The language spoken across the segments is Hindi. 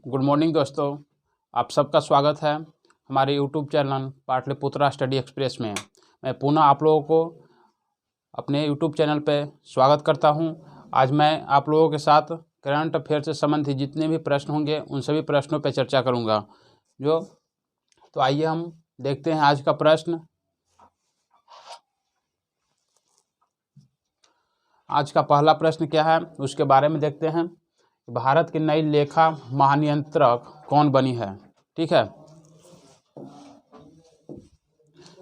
गुड मॉर्निंग दोस्तों, आप सबका स्वागत है हमारे YouTube channel Pataliputra Study Express में। मैं पुनः आप लोगों को अपने यूट्यूब चैनल पे स्वागत करता हूं। आज मैं आप लोगों के साथ करंट अफेयर से संबंधित जितने भी प्रश्न होंगे उन सभी प्रश्नों पे चर्चा करूंगा। तो आइए हम देखते हैं आज का प्रश्न। आज का पहला प्रश्न क्या है उसके बारे में देखते हैं। भारत की नई लेखा महानियंत्रक कौन बनी है? ठीक है,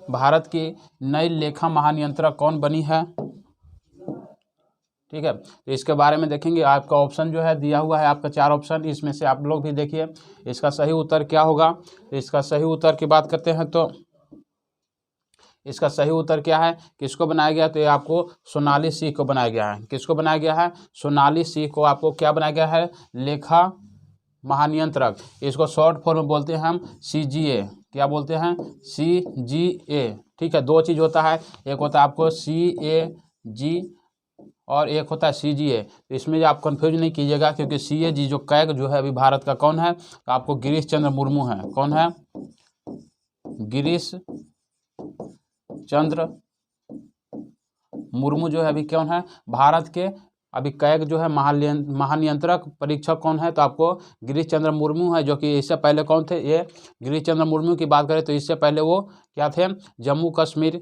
भारत की नई लेखा महानियंत्रक कौन बनी है? ठीक है, तो इसके बारे में देखेंगे। आपका ऑप्शन जो है दिया हुआ है, आपका 4 ऑप्शन, इसमें से आप लोग भी देखिए इसका सही उत्तर क्या होगा। इसका सही उत्तर की बात करते हैं तो इसका सही उत्तर क्या है, किसको बनाया गया? तो ये आपको सोनाली सिंह को बनाया गया है। किसको बनाया गया है? सोनाली सिंह को आपको क्या बनाया गया है? लेखा महानियंत्रक। इसको शॉर्ट फॉर्म में बोलते हैं हम CGA। क्या बोलते हैं? CGA। ठीक है, दो चीज़ होता है, एक होता है आपको CAG और एक होता है CGA। तो इसमें आप कंफ्यूज नहीं कीजिएगा, क्योंकि CAG जो कैग जो है अभी भारत का कौन है? तो आपको गिरीश चंद्र मुर्मू है। कौन है? गिरीश चंद्र मुर्मू जो है अभी कौन है भारत के? अभी कैग जो है महानियंत्रक परीक्षक कौन है? तो आपको गिरीश चंद्र मुर्मू है, जो कि इससे पहले कौन थे? ये गिरीश चंद्र मुर्मू की बात करें तो इससे पहले वो क्या थे? जम्मू कश्मीर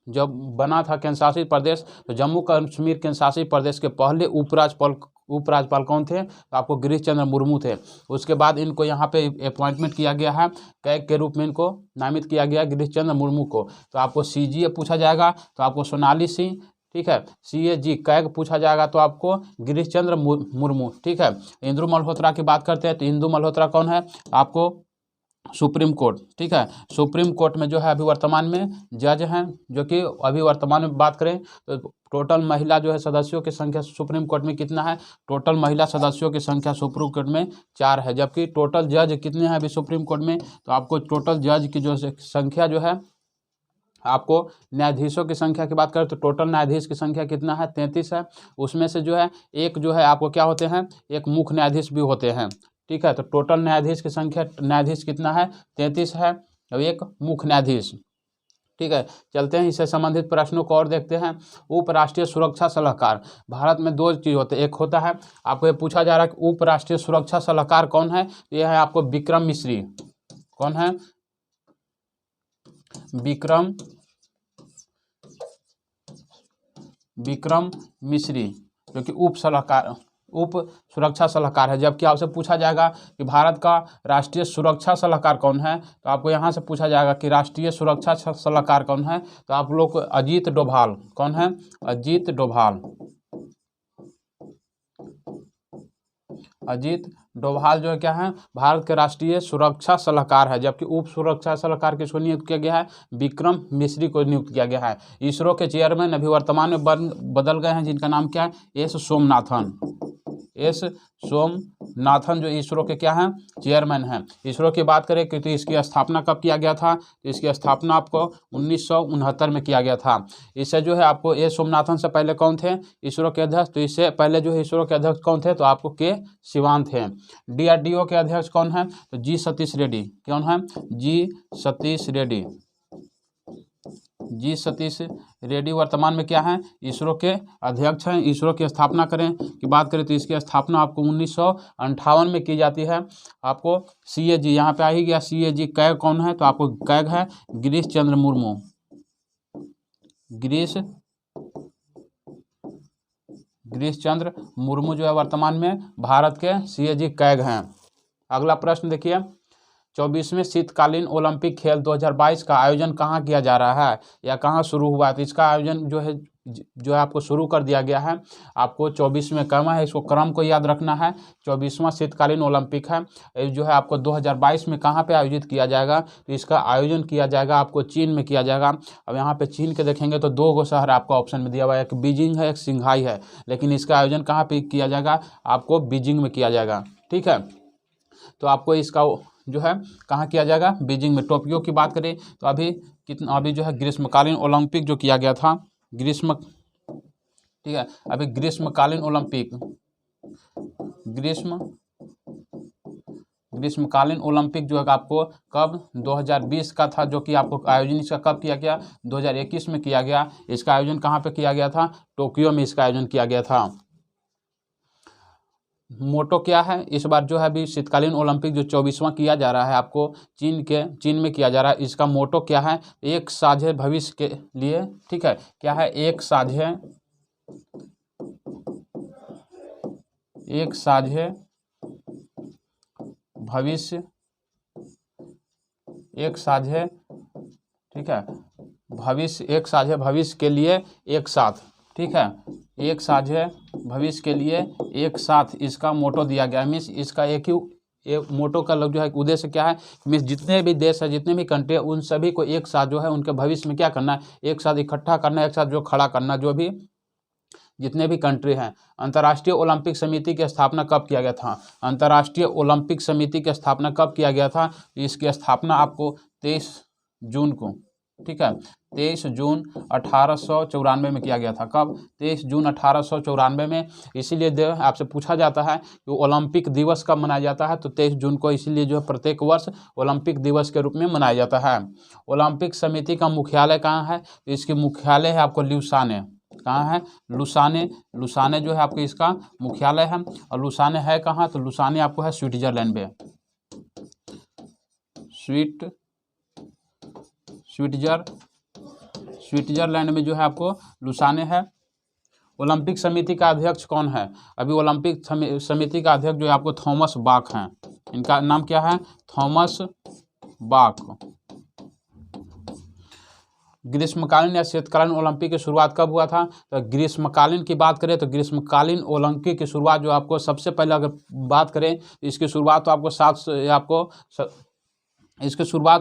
जब बना था केंद्रशासित प्रदेश, तो जम्मू कश्मीर केंद्रशासित प्रदेश के पहले उपराज्यपाल कौन थे? तो आपको गिरीश चंद्र मुर्मू थे। उसके बाद इनको यहाँ पे अपॉइंटमेंट किया गया है, कैग के रूप में इनको नामित किया गया गिरीश चंद्र मुर्मू को। तो आपको CGA पूछा जाएगा तो आपको सोनाली सिंह, ठीक है, CAG कैग पूछा जाएगा तो आपको गिरीश चंद्र मुर्मू। ठीक है, इंदु मल्होत्रा की बात करते हैं तो इंदु मल्होत्रा कौन है? आपको सुप्रीम कोर्ट, ठीक है, सुप्रीम कोर्ट में जो है अभी वर्तमान में जज हैं, जो कि अभी वर्तमान में बात करें तो टोटल महिला जो है सदस्यों की संख्या सुप्रीम कोर्ट में कितना है? टोटल महिला सदस्यों की संख्या सुप्रीम कोर्ट में 4 है। जबकि टोटल जज कितने हैं अभी सुप्रीम कोर्ट में? तो आपको टोटल जज की जो संख्या जो है, आपको न्यायाधीशों की संख्या की बात करें तो टोटल न्यायाधीश की संख्या कितना है? 33 है। उसमें से जो है एक जो है आपको क्या होते हैं? एक मुख्य न्यायाधीश भी होते हैं। ठीक है, तो टोटल न्यायाधीश की संख्या, न्यायाधीश कितना है? 33 है और एक मुख्य न्यायाधीश। ठीक है, चलते हैं इससे संबंधित प्रश्नों को और देखते हैं। उपराष्ट्रीय सुरक्षा सलाहकार, भारत में 2 चीज़ होते हैं। एक होता है, आपको ये पूछा जा रहा है कि उपराष्ट्रीय सुरक्षा सलाहकार कौन है? यह है आपको विक्रम मिश्री। कौन है? विक्रम मिश्री, जो कि उप सुरक्षा सलाहकार है। जबकि आपसे पूछा जाएगा कि भारत का राष्ट्रीय सुरक्षा सलाहकार कौन है, तो आपको यहाँ से पूछा जाएगा कि राष्ट्रीय सुरक्षा सलाहकार कौन है, तो आप लोग को अजीत डोभाल। कौन है? अजीत डोभाल। अजीत डोभाल जो है क्या है? भारत के राष्ट्रीय सुरक्षा सलाहकार है। जबकि उप सुरक्षा सलाहकार किसको नियुक्त किया गया है? विक्रम मिश्री को नियुक्त किया गया है। इसरो के चेयरमैन अभी वर्तमान में बदल गए हैं, जिनका नाम क्या है? एस सोमनाथन जो इसरो के क्या हैं? चेयरमैन हैं। इसरो की बात करें कि तो इसकी स्थापना कब किया गया था? तो इसकी स्थापना आपको 1969 में किया गया था। इससे जो है आपको एस सोमनाथन से पहले कौन थे इसरो के अध्यक्ष? तो इससे पहले जो है इसरो के अध्यक्ष कौन थे? तो आपको के सिवान थे। DRDO के अध्यक्ष कौन है? तो जी सतीश रेड्डी। कौन है? जी सतीश रेड्डी वर्तमान में क्या है? इसरो के अध्यक्ष हैं। इसरो की स्थापना करें की बात करें तो इसकी स्थापना आपको 1958 में की जाती है। आपको CAG यहाँ पे आ ही गया। CAG कैग कौन है? तो आपको कैग है गिरीश चंद्र मुर्मू। गिरीश चंद्र मुर्मू जो है वर्तमान में भारत के CAG कैग हैं। अगला प्रश्न देखिए, 24वें शीतकालीन ओलंपिक खेल 2022 का आयोजन कहाँ किया जा रहा है या कहाँ शुरू हुआ है? तो इसका आयोजन जो है आपको शुरू कर दिया गया है। आपको 24वें क्रम है, इसको क्रम को याद रखना है। 24वां शीतकालीन ओलंपिक है जो है आपको 2022 में कहाँ पे आयोजित किया जाएगा? तो इसका आयोजन किया जाएगा आपको चीन में किया जाएगा। अब यहाँ पे चीन के देखेंगे तो 2 शहर आपको ऑप्शन में दिया हुआ है, एक बीजिंग है, एक सिंघाई है। लेकिन इसका आयोजन कहाँ पे किया जाएगा? आपको बीजिंग में किया जाएगा। ठीक है, तो आपको इसका जो है कहाँ किया जाएगा? बीजिंग में। टोक्यो की बात करें तो अभी जो है ग्रीष्मकालीन ओलंपिक जो किया गया था, ठीक है, अभी ग्रीष्मकालीन ग्रीष्मकालीन ओलंपिक जो है आपको कब 2020 का था, जो कि आपको आयोजन इसका कब किया गया, 2021 में किया गया। इसका आयोजन कहाँ पे किया गया था, टोक्यो में इसका आयोजन किया गया था। मोटो क्या है इस बार जो है अभी शीतकालीन ओलंपिक जो 24वां किया जा रहा है आपको चीन में किया जा रहा है, इसका मोटो क्या है, एक साझे भविष्य के लिए, ठीक है, क्या है, एक साझे भविष्य, एक साझे, ठीक है, भविष्य, एक साझे भविष्य के लिए एक साथ, ठीक है, एक साझे भविष्य के लिए एक साथ इसका मोटो दिया गया है। मीन्स इसका एक मोटो का जो है उद्देश्य क्या है, मीन्स जितने भी देश है, जितने भी कंट्री है, उन सभी को एक साथ जो है उनके भविष्य में क्या करना है, एक साथ इकट्ठा करना है, एक साथ जो खड़ा करना, जो भी जितने भी कंट्री हैं। अंतर्राष्ट्रीय ओलंपिक समिति की स्थापना कब किया गया था, अंतर्राष्ट्रीय ओलंपिक समिति की स्थापना कब किया गया था, इसकी स्थापना आपको 23 जून को, ठीक है, 23 जून 1894 में किया गया था। कब, 23 जून 1894 में। इसीलिए आपसे पूछा जाता है कि ओलंपिक दिवस कब मनाया जाता है, तो 23 जून को, इसीलिए जो है प्रत्येक वर्ष ओलंपिक दिवस के रूप में मनाया जाता है। ओलंपिक समिति का मुख्यालय कहाँ है, तो इसकी मुख्यालय है आपको लुसाने, कहाँ है, लुसाने जो है आपको इसका मुख्यालय है। और लुसाने है कहाँ, तो लुसाने आपको है स्विट्जरलैंड में, स्विट्जरलैंड में जो है आपको लुसाने है। ओलंपिक समिति का अध्यक्ष कौन है, अभी ओलंपिक समिति का अध्यक्ष जो है आपको थॉमस बाक हैं। इनका नाम क्या है, थॉमस बाक। ग्रीष्मकालीन या शीतकालीन ओलंपिक की शुरुआत कब हुआ था, तो ग्रीष्मकालीन की बात करें तो ग्रीष्मकालीन ओलंपिक की शुरुआत जो आपको सबसे पहले अगर बात करें तो इसकी शुरुआत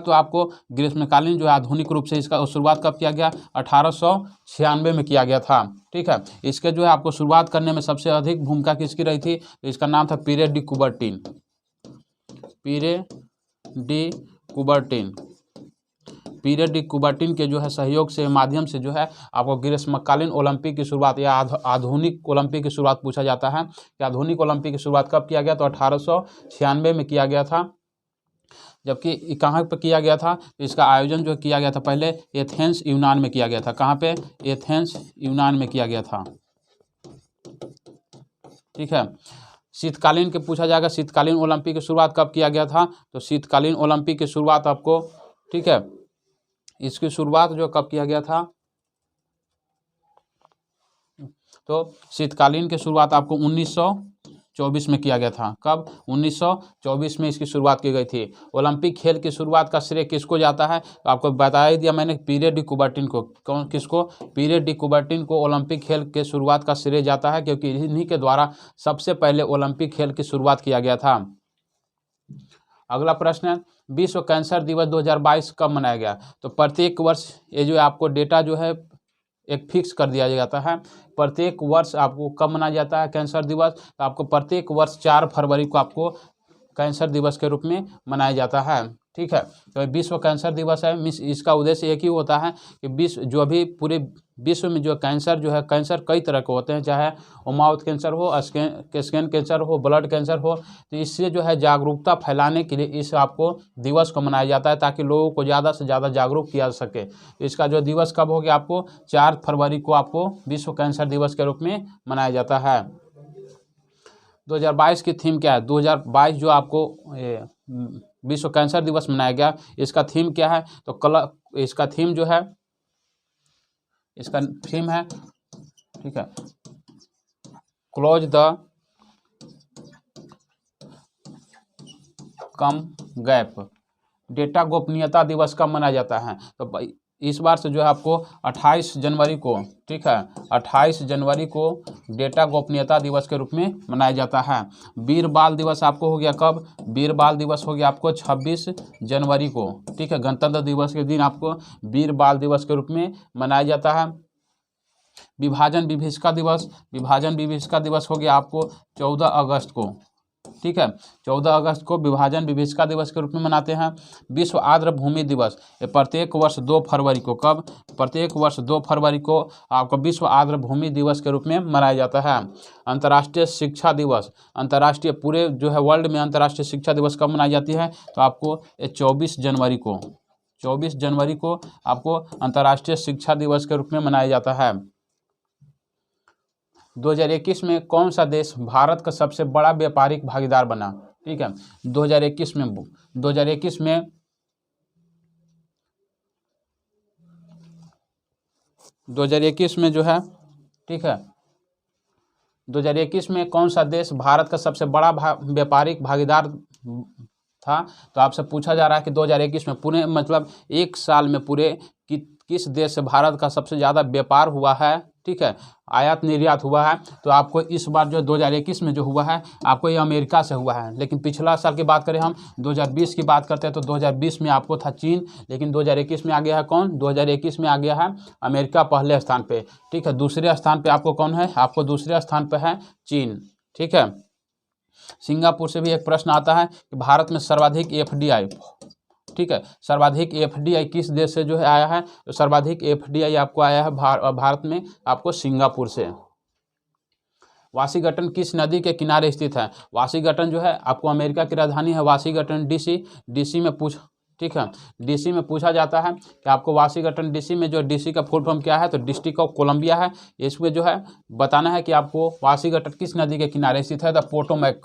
तो आपको ग्रीष्मकालीन जो है आधुनिक रूप से इसका शुरुआत कब किया गया, 1896 में किया गया था, ठीक है। इसके जो है आपको शुरुआत करने में सबसे अधिक भूमिका किसकी रही थी, तो इसका नाम था पीरे डी कुबर्टिन के जो है सहयोग से, माध्यम से जो है आपको ग्रीष्मकालीन ओलंपिक की शुरुआत या आधुनिक ओलंपिक की शुरुआत पूछा जाता है कि आधुनिक ओलंपिक की शुरुआत कब किया गया, तो 1896 में किया गया था। जबकि कहाँ पर किया गया था, तो इसका आयोजन जो किया गया था पहले एथेंस यूनान में किया गया था। कहाँ पे, एथेंस यूनान में किया गया था, ठीक है। शीतकालीन के पूछा जाएगा, शीतकालीन ओलंपिक की शुरुआत कब किया गया था, तो शीतकालीन ओलंपिक की शुरुआत आपको, ठीक है, इसकी शुरुआत जो कब किया गया था, तो शीतकालीन की शुरुआत आपको 1924 में किया गया था। कब, 1924 में इसकी शुरुआत की गई थी। ओलंपिक खेल की शुरुआत का श्रेय किसको जाता है, तो आपको बता ही दिया मैंने, पीरे डी कुबर्टिन को। किसको, पीरे डी कुबर्टिन को ओलंपिक खेल के शुरुआत का श्रेय जाता है, क्योंकि इन्हीं के द्वारा सबसे पहले ओलंपिक खेल की शुरुआत किया गया था। अगला प्रश्न है, विश्व कैंसर दिवस 2022 कब मनाया गया, तो प्रत्येक वर्ष ये जो आपको डेटा जो है एक फिक्स कर दिया जाता है, प्रत्येक वर्ष आपको कब मनाया जाता है कैंसर दिवस, तो आपको प्रत्येक वर्ष 4 फरवरी को आपको कैंसर दिवस के रूप में मनाया जाता है, ठीक है। तो विश्व कैंसर दिवस है, मिस इसका उद्देश्य एक ही होता है कि विश्व जो अभी पूरे विश्व में जो कैंसर जो है, कैंसर कई तरह के होते हैं, चाहे वो माउथ कैंसर हो, स्किन कैंसर हो, ब्लड कैंसर हो, तो इससे जो है जागरूकता फैलाने के लिए इस आपको दिवस को मनाया जाता है, ताकि लोगों को ज़्यादा से ज़्यादा जागरूक किया जा सके। इसका जो दिवस कब हो गया, आपको 4 फरवरी को आपको विश्व कैंसर दिवस के रूप में मनाया जाता है। 2022 की थीम क्या है, 2022 जो आपको विश्व कैंसर दिवस मनाया गया, इसका थीम क्या है, तो इसका थीम जो है, इसका थीम है, ठीक है, close the come gap. Data गोपनीयता दिवस कब मनाया जाता है, तो इस बार से जो है आपको 28 जनवरी को, ठीक है, 28 जनवरी को डेटा गोपनीयता दिवस के रूप में मनाया जाता है। वीर बाल दिवस आपको हो गया कब, वीर बाल दिवस हो गया आपको 26 जनवरी को, ठीक है। गणतंत्र दिवस के दिन आपको वीर बाल दिवस के रूप में मनाया जाता है। विभाजन विभीषिका दिवस हो गया आपको 14 अगस्त को, ठीक है। 14 अगस्त को विभाजन विभीषिका दिवस के रूप में मनाते हैं। विश्व आर्द्र भूमि दिवस, ये प्रत्येक वर्ष 2 फरवरी को, कब? प्रत्येक वर्ष 2 फरवरी को आपको विश्व आर्द्र भूमि दिवस के रूप में मनाया जाता है। अंतर्राष्ट्रीय शिक्षा दिवस, अंतर्राष्ट्रीय पूरे जो है वर्ल्ड में अंतर्राष्ट्रीय शिक्षा दिवस कब मनाई जाती है? तो आपको 24 जनवरी को, 24 जनवरी को आपको अंतर्राष्ट्रीय शिक्षा दिवस के रूप में मनाया जाता है। 2021 में कौन सा देश भारत का सबसे बड़ा व्यापारिक भागीदार बना? ठीक है, 2021 में 2021 में 2021 में जो है, ठीक है, 2021 में कौन सा देश भारत का सबसे बड़ा व्यापारिक भागीदार था? तो आपसे पूछा जा रहा है कि 2021 में पूरे मतलब एक साल में पूरे किस देश से भारत का सबसे ज़्यादा व्यापार हुआ है, ठीक है, आयात निर्यात हुआ है। तो आपको इस बार जो 2021 में जो हुआ है आपको ये अमेरिका से हुआ है। लेकिन पिछला साल की बात करें, हम 2020 की बात करते हैं तो 2020 में आपको था चीन, लेकिन 2021 में आ गया है कौन? 2021 में आ गया है अमेरिका पहले स्थान पे, ठीक है। दूसरे स्थान पे आपको कौन है? आपको दूसरे स्थान पे है चीन, ठीक है। सिंगापुर से भी एक प्रश्न आता है कि भारत में सर्वाधिक एफडीआई, ठीक है, सर्वाधिक एफडीआई किस देश से जो है आया है? तो सर्वाधिक एफडीआई आपको आया है भारत में आपको सिंगापुर से। वाशिंगटन किस नदी के किनारे स्थित है? वाशिंगटन जो है आपको अमेरिका की राजधानी है वाशिंगटन डीसी में ठीक है, डीसी में पूछा जाता है कि आपको वाशिंगटन डीसी में जो डीसी का फुल फॉर्म क्या है? तो डिस्ट्रिक्ट ऑफ कोलंबिया है। इसमें जो है बताना है कि आपको वाशिंगटन किस नदी के किनारे स्थित है? द पोटोमैक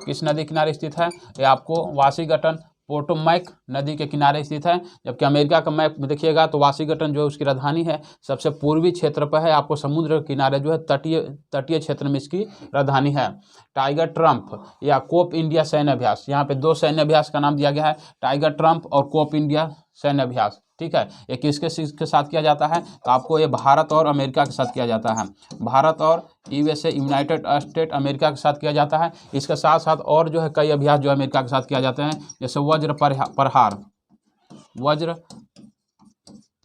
किस नदी के किनारे स्थित है? ये आपको वाशिंगटन पोटोमैक नदी के किनारे स्थित है। जबकि अमेरिका का मैप में देखिएगा तो वाशिंगटन जो है उसकी राजधानी है सबसे पूर्वी क्षेत्र पर है, आपको समुद्र के किनारे जो है तटीय क्षेत्र में इसकी राजधानी है। टाइगर ट्रंप या कोप इंडिया सैन्य अभ्यास, यहाँ पे 2 सैन्य अभ्यास का नाम दिया गया है, टाइगर ट्रंप और कोप इंडिया सैन्य अभ्यास, ठीक है। ये किसके साथ किया जाता है? तो आपको ये भारत और अमेरिका के साथ किया जाता है। भारत और यूएसए यूनाइटेड स्टेट अमेरिका के साथ किया जाता है। इसके साथ साथ और जो है कई अभ्यास जो अमेरिका के साथ किया जाते हैं, जैसे वज्र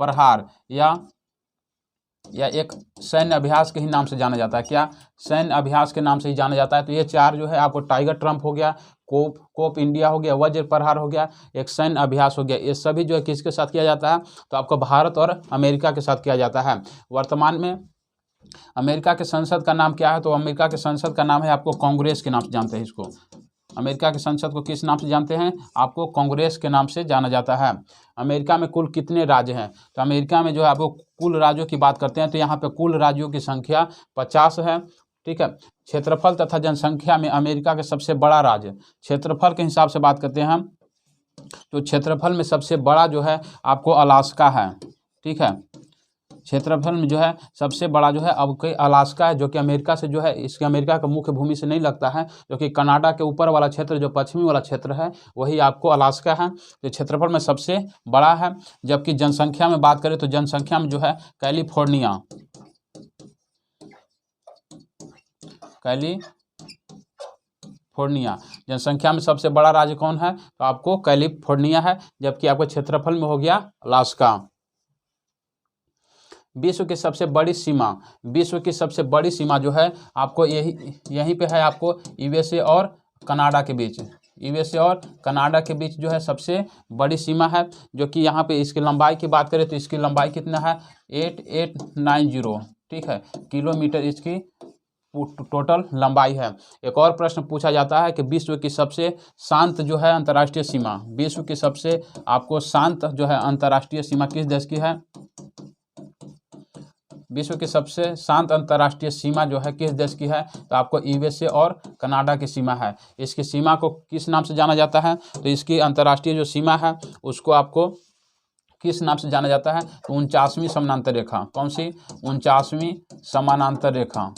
प्रहार या एक सैन्य अभ्यास के ही नाम से जाना जाता है। क्या? सैन्य अभ्यास के नाम से ही जाना जाता है। तो ये 4 जो है आपको टाइगर ट्रंप हो गया, कोप इंडिया हो गया, वज्र प्रहार हो गया, एक सैन्य अभ्यास हो गया, ये सभी जो है किसके साथ किया जाता है? तो आपको भारत और अमेरिका के साथ किया जाता है। वर्तमान में अमेरिका के संसद का नाम क्या है? तो अमेरिका के संसद का नाम है आपको कांग्रेस के नाम से जानते हैं इसको। अमेरिका के संसद को किस नाम से जानते हैं? आपको कांग्रेस के नाम से जाना जाता है। अमेरिका में कुल कितने राज्य हैं? तो अमेरिका में जो है आपको कुल राज्यों की बात करते हैं तो यहाँ पे कुल राज्यों की संख्या 50 है, ठीक है। क्षेत्रफल तथा जनसंख्या में अमेरिका के सबसे बड़ा राज्य, क्षेत्रफल के हिसाब से बात करते हैं हम, तो क्षेत्रफल में सबसे बड़ा जो है आपको अलास्का है, ठीक है। क्षेत्रफल में जो है सबसे बड़ा जो है अब कोई अलास्का है, जो कि अमेरिका से जो है इसके अमेरिका का मुख्य भूमि से नहीं लगता है, जो कि कनाडा के ऊपर वाला क्षेत्र जो पश्चिमी वाला क्षेत्र है वही आपको अलास्का है, तो क्षेत्रफल में सबसे बड़ा है। जबकि जनसंख्या में बात करें तो जनसंख्या में जो है कैलिफोर्निया जनसंख्या में सबसे बड़ा राज्य कौन है? तो आपको कैलिफोर्निया है। जबकि आपको क्षेत्रफल में हो गया अलास्का। विश्व की सबसे बड़ी सीमा जो है आपको यहीं पे है, आपको यूएसए और कनाडा के बीच, जो है सबसे बड़ी सीमा है, जो कि यहाँ पे इसकी लंबाई की बात करें तो इसकी लंबाई कितना है? 8890, ठीक है, किलोमीटर इसकी टोटल लंबाई है। एक और प्रश्न पूछा जाता है कि विश्व की सबसे शांत जो है अंतर्राष्ट्रीय सीमा, विश्व की सबसे आपको शांत जो है अंतर्राष्ट्रीय सीमा किस देश की है? विश्व की सबसे शांत अंतर्राष्ट्रीय सीमा जो है किस देश की है? तो आपको यूएसए और कनाडा की सीमा है। इसकी सीमा को किस नाम से जाना जाता है? तो इसकी अंतर्राष्ट्रीय जो सीमा है उसको आपको किस नाम से जाना जाता है? तो 49वीं समानांतर रेखा। कौन सी? 49वीं समानांतर रेखा।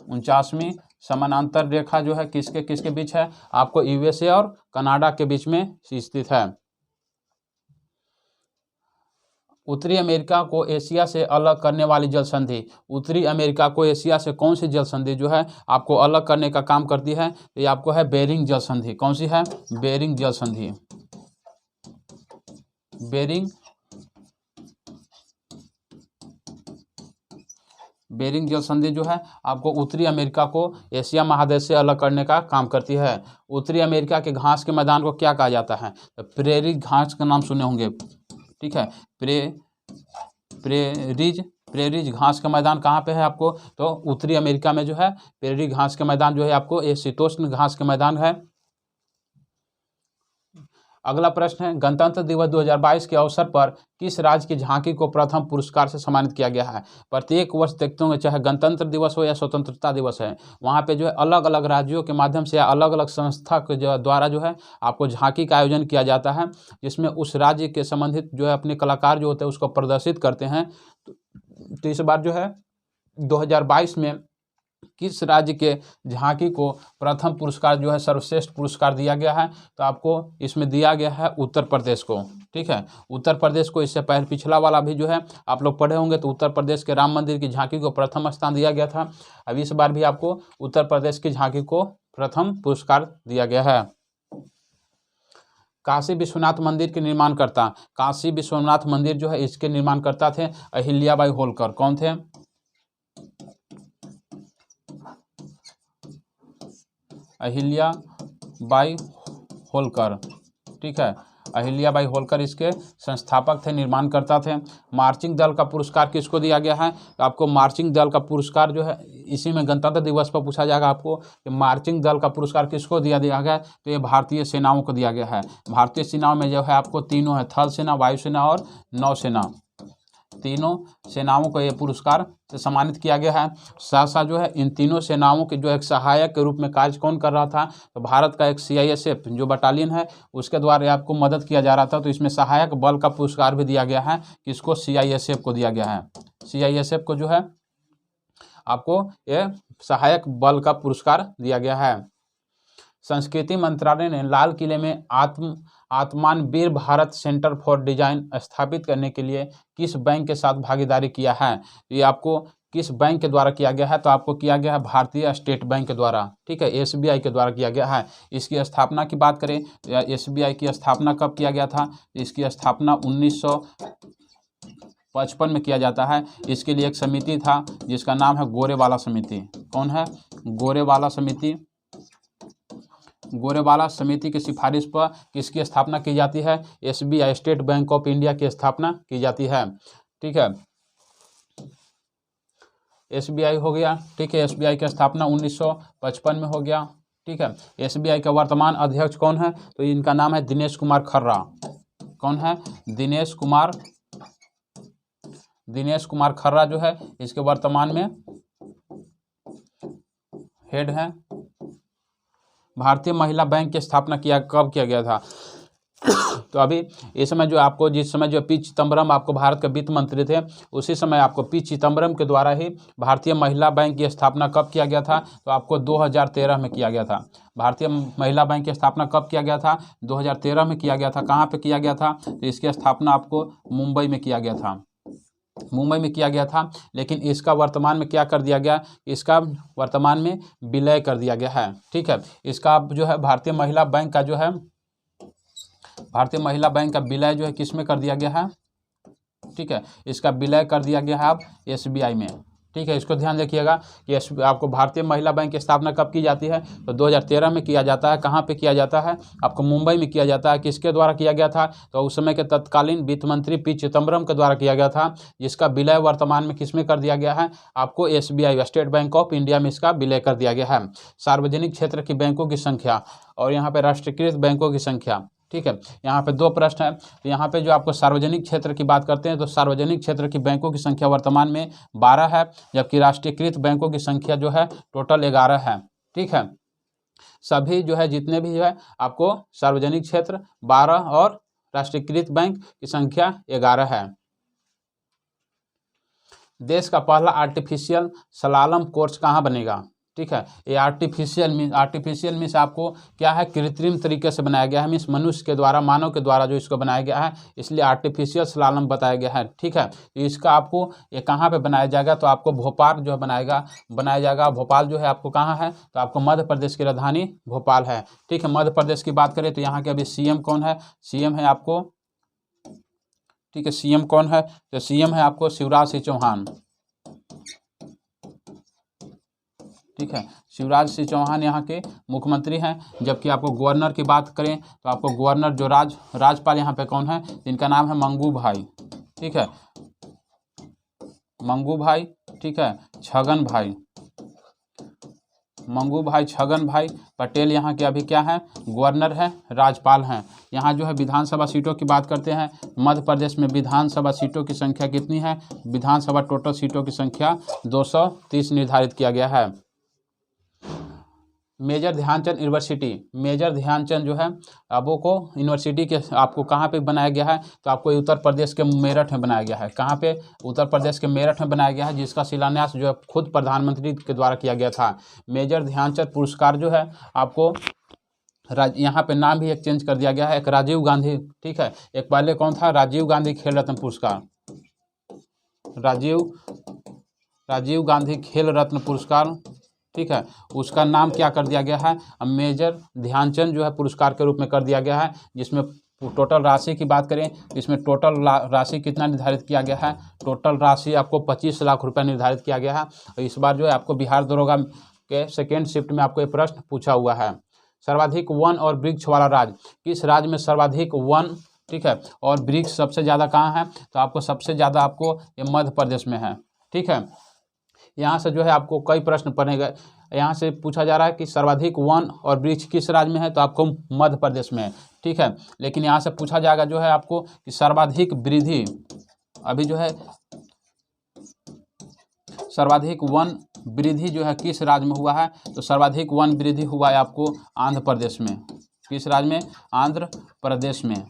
49वीं समानांतर रेखा जो है किसके बीच है? आपको यूएसए और कनाडा के बीच में स्थित है। उत्तरी अमेरिका को एशिया से अलग करने वाली जल संधि, उत्तरी अमेरिका को एशिया से कौन सी जल संधि जो है आपको अलग करने का काम करती है? तो ये आपको है बेरिंग जल संधि। कौन सी है? बेरिंग जल संधि। बेरिंग जल संधि जो है आपको उत्तरी अमेरिका को एशिया महादेश से अलग करने का काम करती है। उत्तरी अमेरिका के घास के मैदान को क्या कहा जाता है? तो प्रेरी घास का नाम सुने होंगे, ठीक है। प्रेरीज घास का मैदान कहाँ पे है आपको? तो उत्तरी अमेरिका में जो है प्रेरी घास का मैदान जो है आपको ये शीतोष्ण घास का मैदान है। अगला प्रश्न है, गणतंत्र दिवस 2022 के अवसर पर किस राज्य की झांकी को प्रथम पुरस्कार से सम्मानित किया गया है? प्रत्येक वर्ष देखते होंगे, चाहे गणतंत्र दिवस हो या स्वतंत्रता दिवस है, वहाँ पे जो है अलग अलग राज्यों के माध्यम से या अलग अलग संस्था के द्वारा जो है आपको झांकी का आयोजन किया जाता है, जिसमें उस राज्य के संबंधित जो है अपने कलाकार जो होते हैं उसको प्रदर्शित करते हैं। तो इस बार जो है 2022 में किस राज्य के झांकी को प्रथम पुरस्कार जो है सर्वश्रेष्ठ पुरस्कार दिया गया है? तो आपको इसमें दिया गया है उत्तर प्रदेश को, ठीक है। उत्तर प्रदेश को, इससे पहले पिछला वाला भी जो है आप लोग पढ़े होंगे, तो उत्तर प्रदेश के राम मंदिर की झांकी को प्रथम स्थान दिया गया था। अब इस बार भी आपको उत्तर प्रदेश की झांकी को प्रथम पुरस्कार दिया गया है। काशी विश्वनाथ मंदिर के निर्माणकर्ता, काशी विश्वनाथ मंदिर जो है इसके निर्माणकर्ता थे अहिल्याबाई होलकर। कौन थे? अहिल्याबाई होलकर, ठीक है। अहिल्याबाई होलकर इसके संस्थापक थे, निर्माणकर्ता थे। मार्चिंग दल का पुरस्कार किसको दिया गया है? तो आपको मार्चिंग दल का पुरस्कार जो है इसी में गणतंत्र दिवस पर पूछा जाएगा आपको कि मार्चिंग दल का पुरस्कार किसको दिया गया है? तो ये भारतीय सेनाओं को दिया गया है। भारतीय सेनाओं में जो है आपको तीनों है, थल सेना, वायुसेना और नौसेना, तीनों सेनाओं को ये पुरस्कार से सम्मानित किया गया है। साथ साथ जो है इन तीनों सेनाओं के जो एक सहायक के रूप में कार्य कौन कर रहा था? तो भारत का एक CISF जो बटालियन है उसके द्वारा आपको मदद किया जा रहा था। तो इसमें सहायक बल का पुरस्कार भी दिया गया है, किसको? CISF को दिया गया है। CISF को जो है आपको ये सहायक बल का पुरस्कार दिया गया है। संस्कृति मंत्रालय ने लाल किले में आत्मान वीर भारत सेंटर फॉर डिजाइन स्थापित करने के लिए किस बैंक के साथ भागीदारी किया है? ये आपको किस बैंक के द्वारा किया गया है? तो आपको किया गया है भारतीय स्टेट बैंक के द्वारा, ठीक है, SBI के द्वारा किया गया है। इसकी स्थापना की बात करें, SBI की स्थापना कब किया गया था? इसकी स्थापना 1955 में किया जाता है। इसके लिए एक समिति था जिसका नाम है गोरेवाला समिति। कौन है? गोरेवाला समिति। गोरेवाला समिति की सिफारिश पर किसकी स्थापना की जाती है? SBI state bank of India की स्थापना की जाती है, ठीक है। SBI हो गया, ठीक है। SBI की स्थापना 1955 में हो गया, ठीक है। SBI का वर्तमान अध्यक्ष कौन है? तो इनका नाम है दिनेश कुमार खर्रा। कौन है? दिनेश कुमार खर्रा जो है इसके वर्तमान में हेड है। भारतीय महिला बैंक की स्थापना कब किया गया था? तो अभी इस समय जो आपको, जिस समय जो पी चिदम्बरम आपको भारत के वित्त मंत्री थे, उसी समय आपको पी चिदम्बरम के द्वारा ही भारतीय महिला बैंक की स्थापना कब किया गया था? तो आपको 2013 में किया गया था। भारतीय महिला बैंक की स्थापना कब किया गया था? 2013 में किया गया था। कहाँ पे किया गया था? तो इसकी स्थापना आपको मुंबई में किया गया था, मुंबई में किया गया था। लेकिन इसका वर्तमान में क्या कर दिया गया? इसका वर्तमान में विलय कर दिया गया है, ठीक है। इसका जो है भारतीय महिला बैंक का जो है, भारतीय महिला बैंक का विलय जो है किस में कर दिया गया है? ठीक है, इसका विलय कर दिया गया है अब SBI में, ठीक है। इसको ध्यान रखिएगा कि आपको भारतीय महिला बैंक की स्थापना कब की जाती है? तो 2013 में किया जाता है। कहाँ पे किया जाता है? आपको मुंबई में किया जाता है। किसके द्वारा किया गया था? तो उस समय के तत्कालीन वित्त मंत्री पी चिदम्बरम के द्वारा किया गया था, जिसका विलय वर्तमान में किस में कर दिया गया है? आपको SBI state bank of India में इसका विलय कर दिया गया है। सार्वजनिक क्षेत्र की बैंकों की संख्या और यहाँ पे राष्ट्रीयकृत बैंकों की संख्या, ठीक है। यहाँ पे दो प्रश्न है। यहाँ पे जो आपको सार्वजनिक क्षेत्र की बात करते हैं तो सार्वजनिक क्षेत्र की बैंकों की संख्या वर्तमान में 12 है, जबकि राष्ट्रीयकृत बैंकों की संख्या जो है टोटल 11 है, ठीक है। सभी जो है जितने भी जो है आपको सार्वजनिक क्षेत्र 12 और राष्ट्रीयकृत बैंक की संख्या 11 है। देश का पहला आर्टिफिशियल स्लालम कोर्स कहाँ बनेगा? ठीक है, ये आर्टिफिशियल मीन्स आपको क्या है? कृत्रिम तरीके से बनाया गया है, मीन्स मनुष्य के द्वारा, मानव के द्वारा जो इसको बनाया गया है, इसलिए आर्टिफिशियल स्लालम बताया गया है, ठीक है। इसका आपको ये कहाँ पे बनाया जाएगा? तो आपको भोपाल जो है बनाया जाएगा। भोपाल जो है आपको कहाँ है? तो आपको मध्य प्रदेश की राजधानी भोपाल है, ठीक है। मध्य प्रदेश की बात करें तो यहाँ के अभी CM कौन है? CM है आपको, ठीक है, CM कौन है? तो CM है आपको शिवराज सिंह चौहान, ठीक है। शिवराज सिंह चौहान यहाँ के मुख्यमंत्री हैं। जबकि आपको गवर्नर की बात करें तो आपको गवर्नर जो राज्यपाल यहाँ पे कौन है, जिनका नाम है मंगू भाई, ठीक है, मंगू भाई, ठीक है, छगन भाई, मंगू भाई छगन भाई पटेल यहाँ के अभी क्या है, गवर्नर है, राज्यपाल हैं। यहाँ जो है विधानसभा सीटों की बात करते हैं। मध्य प्रदेश में विधानसभा सीटों की संख्या कितनी है, विधानसभा टोटल सीटों की संख्या 230 निर्धारित किया गया है। Major Dhyanchand University, Major Dhyanchand जो है आपको को यूनिवर्सिटी के आपको कहाँ पे बनाया गया है, तो आपको उत्तर प्रदेश के मेरठ में बनाया गया है। कहाँ पे, उत्तर प्रदेश के मेरठ में बनाया गया है, जिसका शिलान्यास जो है खुद प्रधानमंत्री के द्वारा किया गया था। मेजर ध्यानचंद पुरस्कार जो है आपको यहाँ पे नाम भी एक चेंज कर दिया गया है, एक राजीव गांधी, ठीक है, एक पहले कौन था, राजीव गांधी खेल रत्न पुरस्कार, राजीव गांधी खेल रत्न पुरस्कार, ठीक है, उसका नाम क्या कर दिया गया है, अब मेजर ध्यानचंद जो है पुरस्कार के रूप में कर दिया गया है। जिसमें टोटल राशि की बात करें, इसमें टोटल राशि कितना निर्धारित किया गया है, टोटल राशि आपको 25 लाख रुपए निर्धारित किया गया है। और इस बार जो है आपको बिहार दरोगा के सेकेंड शिफ्ट में आपको ये प्रश्न पूछा हुआ है। सर्वाधिक वन और वृक्ष वाला राज्य, किस राज्य में सर्वाधिक वन, ठीक है, और वृक्ष सबसे ज़्यादा कहाँ है, तो आपको सबसे ज़्यादा आपको ये मध्य प्रदेश में है, ठीक है। यहाँ से जो है आपको कई प्रश्न पड़ेगा। यहाँ से पूछा जा रहा है कि सर्वाधिक वन और वृक्ष किस राज्य में है, तो आपको मध्य प्रदेश में है, ठीक है। लेकिन यहाँ से पूछा जाएगा जो है आपको कि सर्वाधिक वृद्धि, अभी जो है सर्वाधिक वन वृद्धि जो है किस राज्य में हुआ है, तो सर्वाधिक वन वृद्धि हुआ है आपको आंध्र प्रदेश में। किस राज्य में, आंध्र प्रदेश में,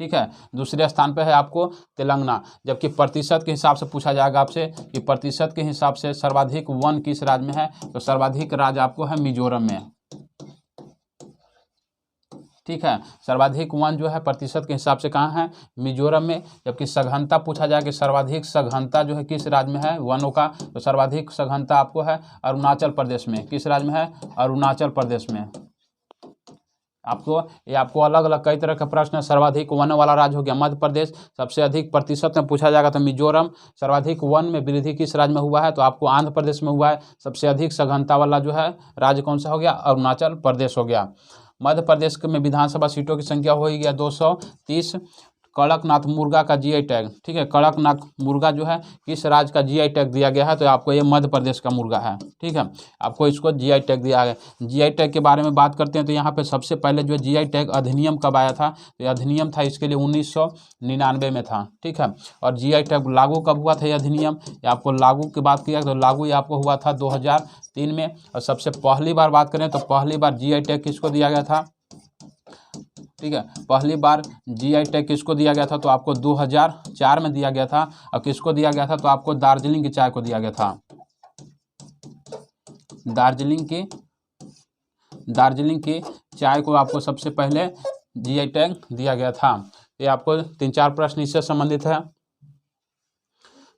ठीक है। दूसरे स्थान पे है आपको तेलंगाना। जबकि प्रतिशत के हिसाब से पूछा जाएगा आपसे कि प्रतिशत के हिसाब से सर्वाधिक वन किस राज्य में है, तो सर्वाधिक राज्य आपको है मिजोरम में, ठीक है। सर्वाधिक वन जो है प्रतिशत के हिसाब से कहाँ है, मिजोरम में। जबकि सघनता पूछा जाए कि सर्वाधिक सघनता जो है किस राज्य में है वनों का, तो सर्वाधिक सघनता आपको है अरुणाचल प्रदेश में। किस राज्य में है, अरुणाचल प्रदेश में। आपको अलग अलग कई तरह के प्रश्न है। सर्वाधिक वन वाला राज्य हो गया मध्य प्रदेश, सबसे अधिक प्रतिशत में पूछा जाएगा तो मिजोरम। सर्वाधिक वन में वृद्धि किस राज्य में हुआ है, तो आपको आंध्र प्रदेश में हुआ है। सबसे अधिक सघनता वाला जो है राज्य कौन सा हो गया, अरुणाचल प्रदेश हो गया। मध्य प्रदेश में विधानसभा सीटों की संख्या हो गया 230। कड़कनाथ मुर्गा का जीआई टैग, ठीक है, कड़कनाथ मुर्गा जो है किस राज्य का जीआई टैग दिया गया है, तो आपको ये मध्य प्रदेश का मुर्गा है, ठीक है। आपको इसको जीआई टैग दिया गया। जीआई टैग के बारे में बात करते हैं तो यहाँ पे सबसे पहले जो जीआई टैग अधिनियम कब आया था, तो ये अधिनियम था इसके लिए 1999 में था, ठीक है। और जीआई टैग लागू कब हुआ था, ये अधिनियम, आपको लागू की बात किया तो लागू ये आपको हुआ था 2003 में। और सबसे पहली बार बात करें तो पहली बार जीआई टैग किसको दिया गया था, ठीक है, पहली बार जीआई टैग किसको दिया गया था, तो आपको 2004 में दिया गया था। और किसको दिया गया था, तो आपको दार्जिलिंग की चाय को दिया गया था। दार्जिलिंग की चाय को आपको सबसे पहले जीआई टैग दिया गया था। ये आपको 3-4 प्रश्न इससे संबंधित है।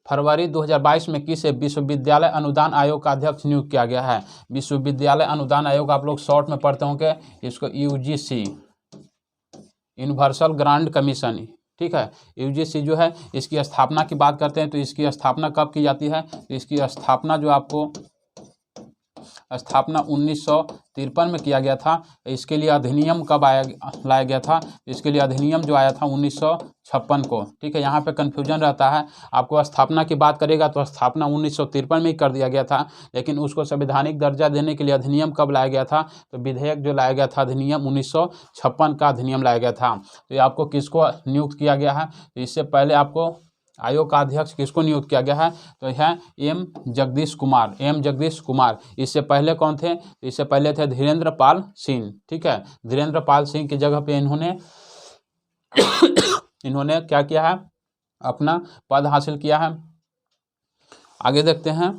फरवरी 2022 में किसे विश्वविद्यालय अनुदान आयोग का अध्यक्ष नियुक्त किया गया है। विश्वविद्यालय अनुदान आयोग आप लोग शॉर्ट में पढ़ते होंगे इसको, यूजीसी, यूनिवर्सल ग्रांट कमीशन, ठीक है। यूजीसी जो है इसकी स्थापना की बात करते हैं तो इसकी स्थापना कब की जाती है, तो इसकी स्थापना जो आपको स्थापना 1953 में किया गया था। इसके लिए अधिनियम कब लाया गया था, इसके लिए अधिनियम जो आया था 1956 को, ठीक है। यहाँ पे कन्फ्यूजन रहता है, आपको स्थापना की बात करेगा तो स्थापना 1953 में ही कर दिया गया था, लेकिन उसको संवैधानिक दर्जा देने के लिए अधिनियम कब लाया गया था, तो विधेयक जो लाया गया था अधिनियम 1956 का अधिनियम लाया गया था। तो ये आपको किसको नियुक्त किया गया है, तो इससे पहले आपको आयोग का अध्यक्ष किसको नियुक्त किया गया है, तो है एम जगदीश कुमार। इससे पहले कौन थे, इससे पहले थे धीरेन्द्र पाल सिंह, ठीक है। धीरेन्द्र पाल सिंह की जगह पे इन्होंने क्या किया है, अपना पद हासिल किया है। आगे देखते हैं।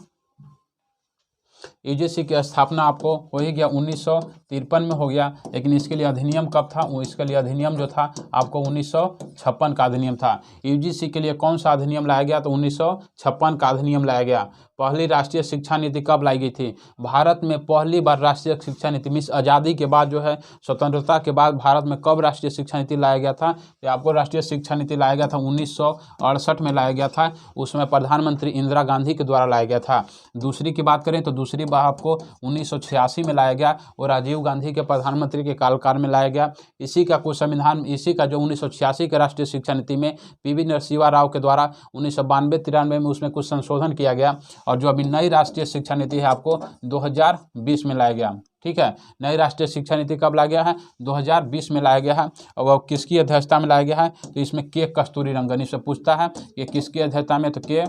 यूजीसी की स्थापना आपको हो ही गया 1953 में हो गया, लेकिन इसके लिए अधिनियम कब था, इसके लिए अधिनियम जो था आपको 1956 का अधिनियम था। यूजीसी के लिए कौन सा अधिनियम लाया गया, तो 1956 का अधिनियम लाया गया। पहली राष्ट्रीय शिक्षा नीति कब लाई गई थी? भारत में पहली बार राष्ट्रीय शिक्षा नीति मीन्स आज़ादी के बाद जो है, स्वतंत्रता के बाद भारत में कब राष्ट्रीय शिक्षा नीति लाया गया था? तो आपको राष्ट्रीय शिक्षा नीति लाया गया था 1968 में लाया गया था। उसमें प्रधानमंत्री इंदिरा गांधी के द्वारा लाया गया था। दूसरी की बात करें तो दूसरी बार आपको 1986 में लाया गया और राजीव गांधी के प्रधानमंत्री के कार्यकाल में लाया गया। इसी का कुछ संविधान, इसी का जो 1986 के राष्ट्रीय शिक्षा नीति में पीवी नरसिम्हा राव के द्वारा 1992-93 में उसमें कुछ संशोधन किया गया। और जो अभी नई राष्ट्रीय शिक्षा नीति है आपको 2020 में लाया गया। ठीक है, नई राष्ट्रीय शिक्षा नीति कब लाया गया है? 2020 में लाया गया है। और वह किसकी अध्यक्षता में लाया गया है? तो इसमें के कस्तूरीरंगन, इससे पूछता है कि किसकी अध्यक्षता में, तो के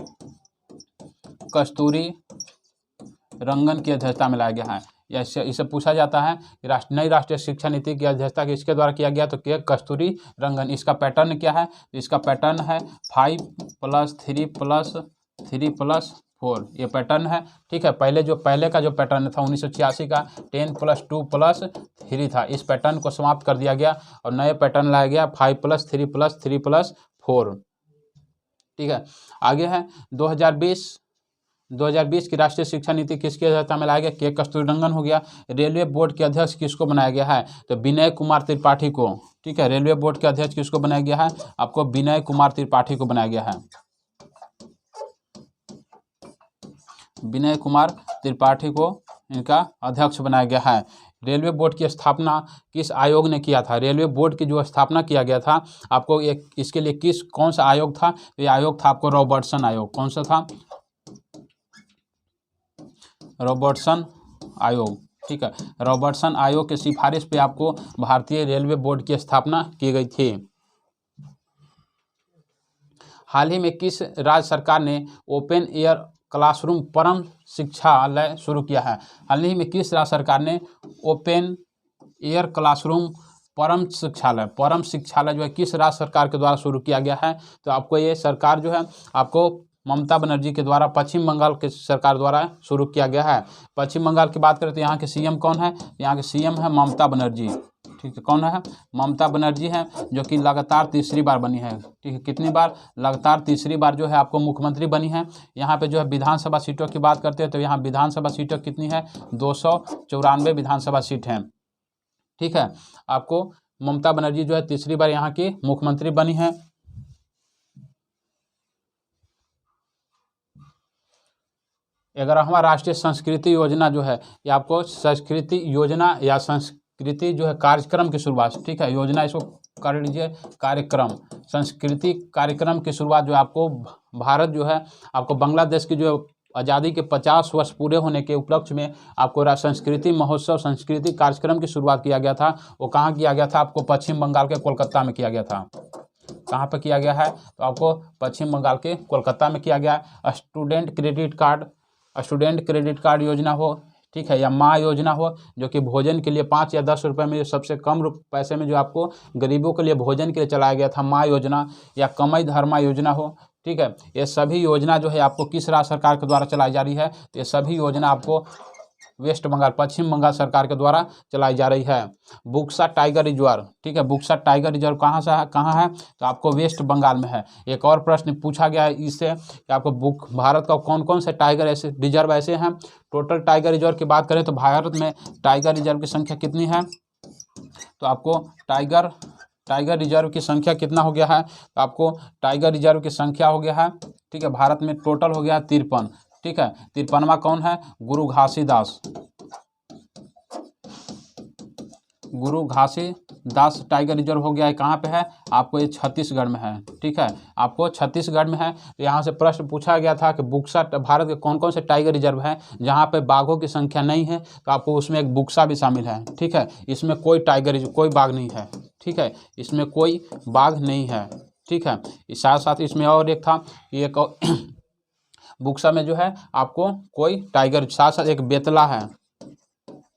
कस्तूरी रंगन की अध्यक्षता में लाया गया है। या इसे पूछा जाता है कि नई राष्ट्रीय शिक्षा नीति की अध्यक्षता किसके द्वारा किया गया? तो के कस्तूरी रंगन। इसका पैटर्न क्या है? इसका पैटर्न है 5+3+3+4, ये पैटर्न है। ठीक है, पहले का जो पैटर्न था 1986 का 10+2+3 था। इस पैटर्न को समाप्त कर दिया गया और नए पैटर्न लाया गया 5+3+3+4। ठीक है, आगे है 2020 की राष्ट्रीय शिक्षा नीति किसकी अध्यक्षता में लाया गया? के कस्तूरीरंगन हो गया। रेलवे बोर्ड के अध्यक्ष किसको बनाया गया है? तो विनय कुमार त्रिपाठी को। ठीक है, रेलवे बोर्ड के अध्यक्ष किसको बनाया गया है? आपको विनय कुमार त्रिपाठी को बनाया गया है। विनय कुमार त्रिपाठी को इनका अध्यक्ष बनाया गया है। रेलवे बोर्ड की स्थापना किस आयोग ने किया था? रेलवे बोर्ड की जो स्थापना किया गया था आपको इसके लिए कौन सा आयोग था? ये आयोग था आपको रॉबर्टसन आयोग। कौन सा था? रॉबर्टसन आयोग। ठीक है, रॉबर्टसन आयोग की सिफारिश पे आपको भारतीय रेलवे बोर्ड की स्थापना की गई थी। हाल ही में किस राज्य सरकार ने ओपन एयर क्लासरूम परम शिक्षालय शुरू किया है? हाल ही में किस राज्य सरकार ने ओपन एयर क्लासरूम परम शिक्षालय जो है किस राज्य सरकार के द्वारा शुरू किया गया है? तो आपको ये सरकार जो है आपको ममता बनर्जी के द्वारा पश्चिम बंगाल के सरकार द्वारा शुरू किया गया है। पश्चिम बंगाल की बात करें तो यहाँ के सीएम कौन है? यहाँ के सीएम है ममता बनर्जी। ठीक है, कौन है? ममता बनर्जी है, जो कि लगातार तीसरी बार बनी है। ठीक है, कितनी बार? लगातार तीसरी बार जो है आपको मुख्यमंत्री बनी है। यहाँ पे जो है विधानसभा सीटों की बात करते हैं तो यहाँ विधानसभा सीटों कितनी है? 294 विधानसभा सीट हैं। ठीक है, आपको ममता बनर्जी जो है तीसरी बार यहाँ की मुख्यमंत्री बनी है। 11वां राष्ट्रीय संस्कृति योजना जो है ये आपको संस्कृति योजना या संस्कृति जो है कार्यक्रम की शुरुआत। ठीक है, योजना इसको कर लीजिए, कार्यक्रम, संस्कृति कार्यक्रम की शुरुआत जो आपको भारत जो है आपको बांग्लादेश की जो आज़ादी के 50 वर्ष पूरे होने के उपलक्ष्य में आपको संस्कृति महोत्सव, संस्कृति कार्यक्रम की शुरुआत किया गया था। वो कहाँ किया गया था? आपको पश्चिम बंगाल के कोलकाता में किया गया था। कहाँ पर किया गया है? तो आपको पश्चिम बंगाल के कोलकाता में किया गया। स्टूडेंट क्रेडिट कार्ड योजना हो, ठीक है, या माँ योजना हो, जो कि भोजन के लिए 5 या 10 रुपये में सबसे कम पैसे में जो आपको गरीबों के लिए भोजन के लिए चलाया गया था, माँ योजना, या कमई धर्मा योजना हो। ठीक है, ये सभी योजना जो है आपको किस राज्य सरकार के द्वारा चलाई जा रही है? ये सभी योजना आपको वेस्ट बंगाल, पश्चिम बंगाल सरकार के द्वारा चलाई जा रही है। बुक्सा टाइगर रिजर्व, ठीक है, बुक्सा टाइगर रिजर्व कहाँ है? तो आपको वेस्ट बंगाल में है। एक और प्रश्न पूछा गया है इससे कि आपको भारत का कौन कौन से टाइगर ऐसे रिजर्व ऐसे हैं? टोटल टाइगर रिजर्व की बात करें तो भारत में टाइगर रिजर्व की संख्या कितनी है? तो आपको टाइगर रिजर्व की संख्या कितना हो गया है? तो आपको टाइगर रिजर्व की संख्या हो गया है, ठीक है, भारत में टोटल हो गया 53। ठीक है, 53वां कौन है? गुरु घासीदास टाइगर रिजर्व हो गया है। कहाँ पे है? आपको ये छत्तीसगढ़ में है। ठीक है, आपको छत्तीसगढ़ में है। यहाँ से प्रश्न पूछा गया था कि बुक्सा भारत के कौन कौन से टाइगर रिजर्व हैं जहाँ पे बाघों की संख्या नहीं है, तो आपको उसमें एक बुक्सा भी शामिल है। ठीक है, इसमें कोई बाघ नहीं है। ठीक है, इसमें कोई बाघ नहीं है। ठीक है, साथ साथ इसमें और एक था, एक बुक्सा में जो है आपको कोई टाइगर, साथ साथ एक बेतला है।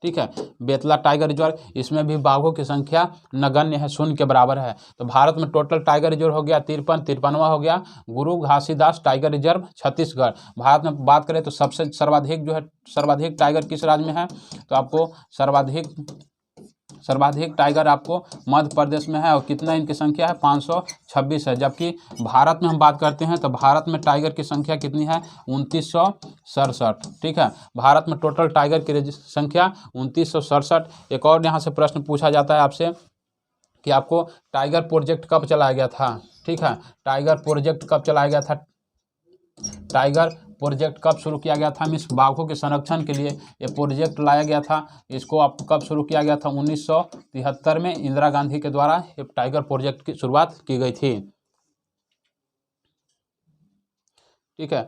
ठीक है, बेतला टाइगर रिजर्व, इसमें भी बाघों की संख्या नगण्य है, 0 के बराबर है। तो भारत में टोटल टाइगर रिजर्व हो गया 53वां हो गया गुरु घासीदास टाइगर रिजर्व छत्तीसगढ़। भारत में बात करें तो सबसे सर्वाधिक टाइगर किस राज्य में है? तो आपको सर्वाधिक सर्वाधिक टाइगर आपको मध्य प्रदेश में है और कितना इनकी संख्या है 526 है। जबकि भारत में हम बात करते हैं तो भारत में टाइगर की संख्या कितनी है 2967। ठीक है, भारत में टोटल टाइगर की संख्या 2967। एक और यहाँ से प्रश्न पूछा जाता है आपसे कि आपको टाइगर प्रोजेक्ट कब चलाया गया था। ठीक है, टाइगर प्रोजेक्ट कब चलाया गया था, टाइगर प्रोजेक्ट कब शुरू किया गया था। मीन्स बाघों के संरक्षण के लिए ये प्रोजेक्ट लाया गया था। इसको आप कब शुरू किया गया था 1973 में इंदिरा गांधी के द्वारा ये टाइगर प्रोजेक्ट की शुरुआत की गई थी। ठीक है,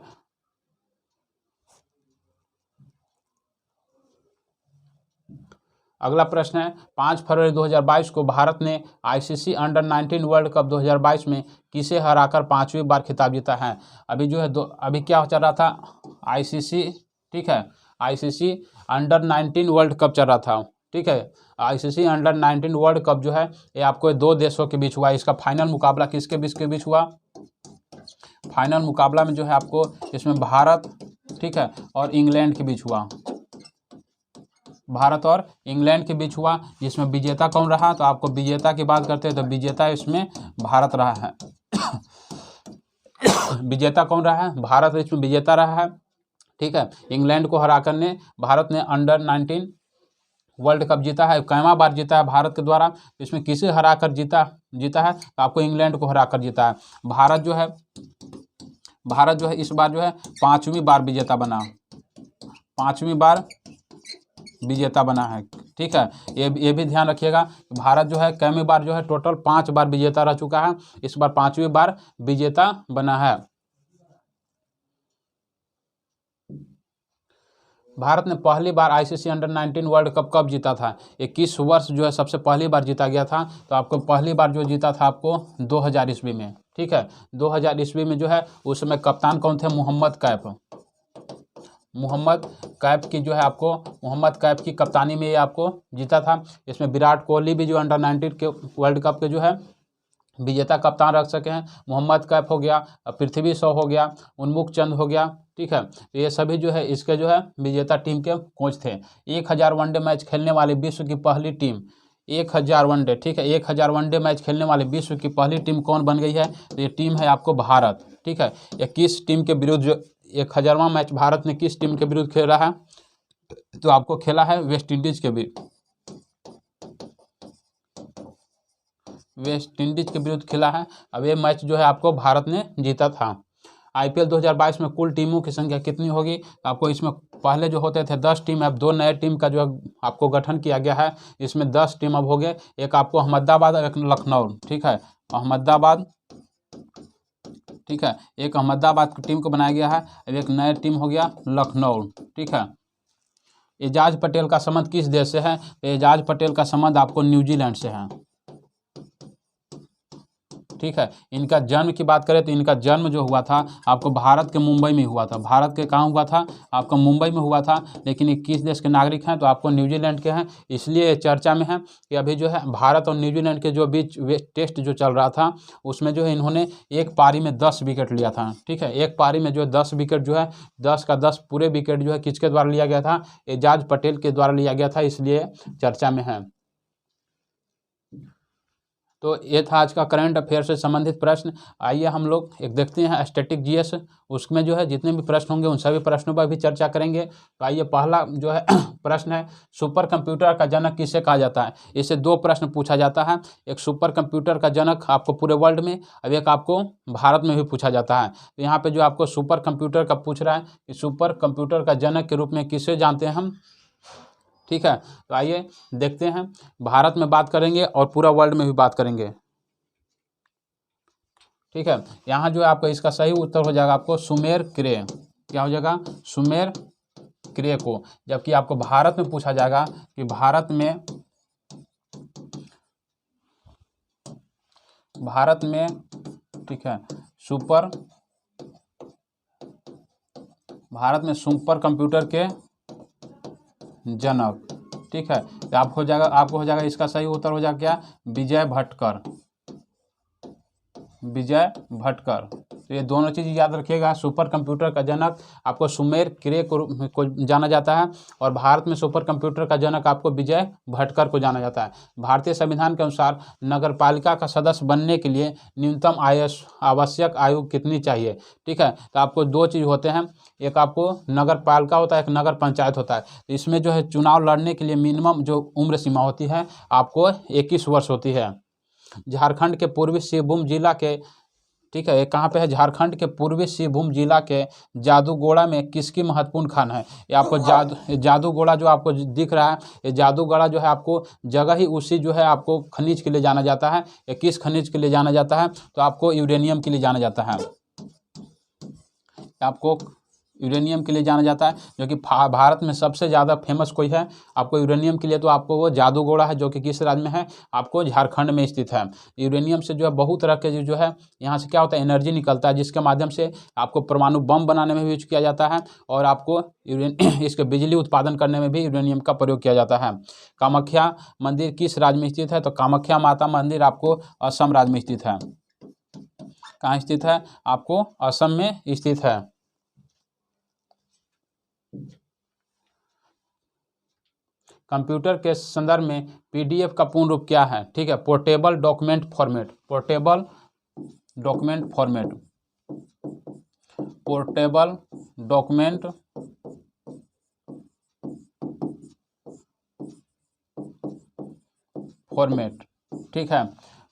अगला प्रश्न है 5 फरवरी 2022 को भारत ने आईसीसी अंडर 19 वर्ल्ड कप 2022 में किसे हराकर 5वीं बार खिताब जीता है। अभी जो है अभी क्या चल रहा था आईसीसी, ठीक है, आईसीसी अंडर 19 वर्ल्ड कप चल रहा था। ठीक है, आईसीसी अंडर 19 वर्ल्ड कप जो है ये आपको 2 देशों के बीच हुआ। इसका फाइनल मुकाबला किसके बीच हुआ, फाइनल मुकाबला में जो है आपको इसमें भारत, ठीक है, और इंग्लैंड के बीच हुआ। भारत और इंग्लैंड के बीच हुआ, जिसमें विजेता कौन रहा, तो आपको विजेता की बात करते हैं तो विजेता इसमें भारत रहा है। विजेता कौन रहा है, भारत इसमें विजेता रहा है। ठीक है, इंग्लैंड को हराकर ने भारत ने अंडर 19 वर्ल्ड कप जीता है। कैवा बार जीता है भारत के द्वारा, इसमें किसे हराकर जीता है तो आपको इंग्लैंड को हराकर जीता है। भारत जो है इस बार जो है 5वीं बार विजेता बना, 5वीं बार विजेता बना है। ठीक है, ये भी ध्यान रखिएगा, भारत जो है कैमी बार जो है टोटल 5 बार विजेता रह चुका है, इस बार 5वीं बार विजेता बना है। भारत ने पहली बार आईसीसी अंडर 19 वर्ल्ड कप कब जीता था, 21 वर्ष जो है सबसे पहली बार जीता गया था। तो आपको पहली बार जो जीता था आपको 2000 ईस्वी में। ठीक है, 2000 ईस्वी में जो है उस समय कप्तान कौन थे, मोहम्मद कैफ की जो है आपको मोहम्मद कैफ की कप्तानी में ये आपको जीता था। इसमें विराट कोहली भी जो अंडर 19 के वर्ल्ड कप के जो है विजेता कप्तान रख सके हैं। मोहम्मद कैफ हो गया, पृथ्वी शॉ हो गया, उन्मुख चंद हो गया। ठीक है, तो ये सभी जो है इसके जो है विजेता टीम के कोच थे। 1000 वनडे मैच खेलने वाली विश्व की पहली टीम, 1000 वनडे, ठीक है, 1000 वनडे मैच खेलने वाली विश्व की पहली टीम कौन बन गई है, तो ये टीम है आपको भारत। ठीक है, 21 टीम के विरुद्ध जो 1000वां मैच भारत ने किस टीम के विरुद्ध खेला है, तो आपको खेला है वेस्ट इंडीज के विरुद्ध खेला है। अब ये मैच जो है आपको भारत ने जीता था। आईपीएल 2022 में कुल टीमों की संख्या कितनी होगी, आपको इसमें पहले जो होते थे 10 टीम, अब 2 नए टीम का जो आपको गठन किया गया है। इसमें 10 टीम अब हो गए, एक आपको अहमदाबाद और एक लखनऊ। ठीक है, अहमदाबाद, ठीक है, एक अहमदाबाद की टीम को बनाया गया है, अब एक नया टीम हो गया लखनऊ। ठीक है, एजाज पटेल का संबंध किस देश से है, एजाज पटेल का संबंध आपको न्यूजीलैंड से है। ठीक है, इनका जन्म की बात करें तो इनका जन्म जो हुआ था आपको भारत के मुंबई में हुआ था। भारत के कहाँ हुआ था, आपको मुंबई में हुआ था। लेकिन ये किस देश के नागरिक हैं, तो आपको न्यूजीलैंड के हैं। इसलिए चर्चा में है कि अभी जो है भारत और न्यूजीलैंड के जो बीच टेस्ट जो चल रहा था उसमें जो है इन्होंने एक पारी में 10 विकेट लिया था। ठीक है, एक पारी में जो 10 विकेट जो है 10 का 10 पूरे विकेट जो है किसके द्वारा लिया गया था, एजाज पटेल के द्वारा लिया गया था, इसलिए चर्चा में है। तो ये था आज का करंट अफेयर से संबंधित प्रश्न। आइए हम लोग एक देखते हैं स्टैटिक जीएस, उसमें जो है जितने भी प्रश्न होंगे उन सभी प्रश्नों पर भी चर्चा करेंगे। तो आइए पहला जो है प्रश्न है, सुपर कंप्यूटर का जनक किसे कहा जाता है। इससे 2 प्रश्न पूछा जाता है, एक सुपर कंप्यूटर का जनक आपको पूरे वर्ल्ड में, अब एक आपको भारत में भी पूछा जाता है। तो यहाँ पर जो आपको सुपर कंप्यूटर का पूछ रहा है कि सुपर कंप्यूटर का जनक के रूप में किसे जानते हैं हम। ठीक है, तो आइए देखते हैं, भारत में बात करेंगे और पूरा वर्ल्ड में भी बात करेंगे। ठीक है, यहाँ जो है आपको इसका सही उत्तर हो जाएगा आपको सुमेर क्रे, क्या हो जाएगा, सुमेर क्रे को। जबकि आपको भारत में पूछा जाएगा कि भारत में, ठीक है, भारत में सुपर कंप्यूटर के जनक। ठीक है, तो आपको हो जाएगा इसका सही उत्तर हो जाएगा क्या, विजय भटकर। तो ये दोनों चीज़ याद रखिएगा। सुपर कंप्यूटर का जनक आपको सुमेर क्रे को जाना जाता है, और भारत में सुपर कंप्यूटर का जनक आपको विजय भटकर को जाना जाता है। भारतीय संविधान के अनुसार नगरपालिका का सदस्य बनने के लिए न्यूनतम आवश्यक आयु कितनी चाहिए? ठीक है, तो आपको दो चीज़ होते हैं, एक आपको नगर पालिका होता है, एक नगर पंचायत होता है। तो इसमें जो है चुनाव लड़ने के लिए मिनिमम जो उम्र सीमा होती है आपको 21 वर्ष होती है। झारखंड के पूर्वी सिंहभूम जिला के, ठीक है, ये कहाँ पे है? झारखंड के पूर्वी सिंहभूम जिला के जादूगोड़ा में किसकी महत्वपूर्ण खान है? ये आपको जादूगोड़ा जो आपको दिख रहा है, ये जादूगोड़ा जो है आपको जगह ही उसी जो है आपको खनिज के लिए जाना जाता है। ये किस खनिज के लिए जाना जाता है? तो आपको यूरेनियम के लिए जाना जाता है। आपको यूरेनियम के लिए जाना जाता है, जो कि भारत में सबसे ज़्यादा फेमस कोई है आपको यूरेनियम के लिए, तो आपको वो जादूगोड़ा है, जो कि किस राज्य में है? आपको झारखंड में स्थित है। यूरेनियम से जो है बहुत तरह के जो है यहाँ से क्या होता है, एनर्जी निकलता है, जिसके माध्यम से आपको परमाणु बम बनाने में भी यूज किया जाता है, और आपको इसके बिजली उत्पादन करने में भी यूरेनियम का प्रयोग किया जाता है। कामाख्या मंदिर किस राज्य में स्थित है? तो कामाख्या माता मंदिर आपको असम राज्य में स्थित है। कहाँ स्थित है? आपको असम में स्थित है। कंप्यूटर के संदर्भ में पीडीएफ का पूर्ण रूप क्या है? ठीक है, portable document format. Portable document format, portable document format. ठीक है,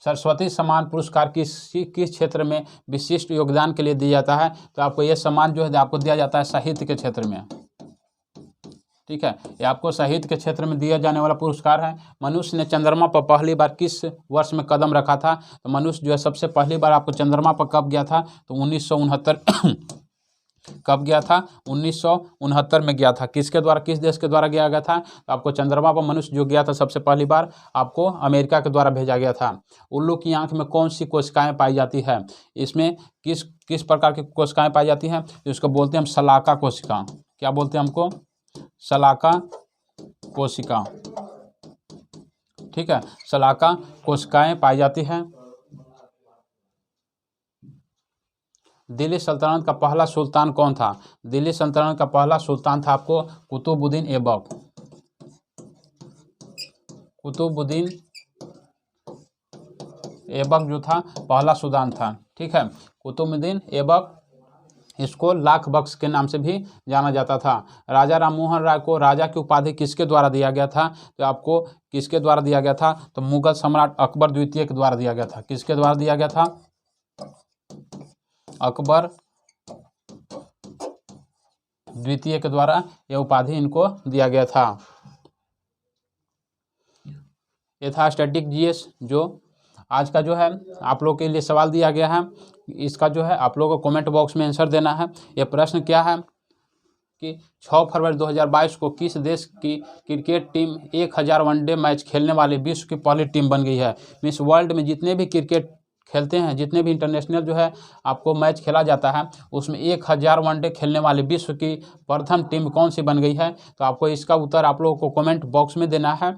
सरस्वती सम्मान पुरस्कार किस क्षेत्र में विशिष्ट योगदान के लिए दिया जाता है? तो आपको यह सम्मान जो है आपको दिया जाता है साहित्य के क्षेत्र में। ठीक है, ये आपको साहित्य के क्षेत्र में दिया जाने वाला पुरस्कार है। मनुष्य ने चंद्रमा पर पहली बार किस वर्ष में कदम रखा था? तो मनुष्य जो है सबसे पहली बार आपको चंद्रमा पर कब गया था? तो 1969 कब गया था? 1969 में गया था। किसके द्वारा, किस देश के द्वारा गया गया था? तो आपको चंद्रमा पर मनुष्य जो गया था सबसे पहली बार आपको अमेरिका के द्वारा भेजा गया था। उल्लू की आंख में कौन सी कोशिकाएं पाई जाती है? इसमें किस प्रकार की कोशिकाएं पाई जाती हैं? इसको बोलते हैं हम शलाका कोशिका। क्या बोलते हैं हमको? शलाका कोशिका। ठीक है, शलाका कोशिकाएं पाई जाती हैं। दिल्ली सल्तनत का पहला सुल्तान कौन था? दिल्ली सल्तनत का पहला सुल्तान था आपको कुतुबुद्दीन ऐबक। कुतुबुद्दीन ऐबक जो था पहला सुल्तान था। ठीक है, कुतुबुद्दीन ऐबक, इसको लाख बख्श के नाम से भी जाना जाता था। राजा राममोहन राय को राजा की उपाधि किसके द्वारा दिया गया था? तो आपको किसके द्वारा दिया गया था? तो मुगल सम्राट अकबर द्वितीय के द्वारा दिया गया था। किसके द्वारा दिया गया था? अकबर द्वितीय के द्वारा यह उपाधि इनको दिया गया था। ये था स्टैटिक जीएस, जो आज का जो है आप लोग के लिए सवाल दिया गया है। इसका जो है आप लोगों को कमेंट बॉक्स में आंसर देना है। यह प्रश्न क्या है कि 6 फरवरी 2022 को किस देश की क्रिकेट टीम 1000 वनडे मैच खेलने वाली विश्व की पहली टीम बन गई है? मीन्स वर्ल्ड में जितने भी क्रिकेट खेलते हैं, जितने भी इंटरनेशनल जो है आपको मैच खेला जाता है, उसमें 1000 वनडे खेलने वाली विश्व की प्रथम टीम कौन सी बन गई है? तो आपको इसका उत्तर आप लोगों को कमेंट बॉक्स में देना है।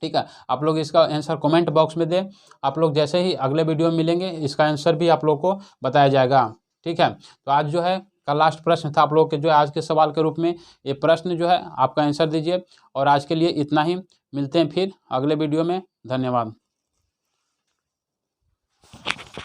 ठीक है, आप लोग इसका आंसर कमेंट बॉक्स में दें। आप लोग जैसे ही अगले वीडियो में मिलेंगे इसका आंसर भी आप लोग को बताया जाएगा। ठीक है, तो आज जो है का लास्ट प्रश्न था आप लोग के जो है आज के सवाल के रूप में। ये प्रश्न जो है आपका आंसर दीजिए, और आज के लिए इतना ही। मिलते हैं फिर अगले वीडियो में। धन्यवाद।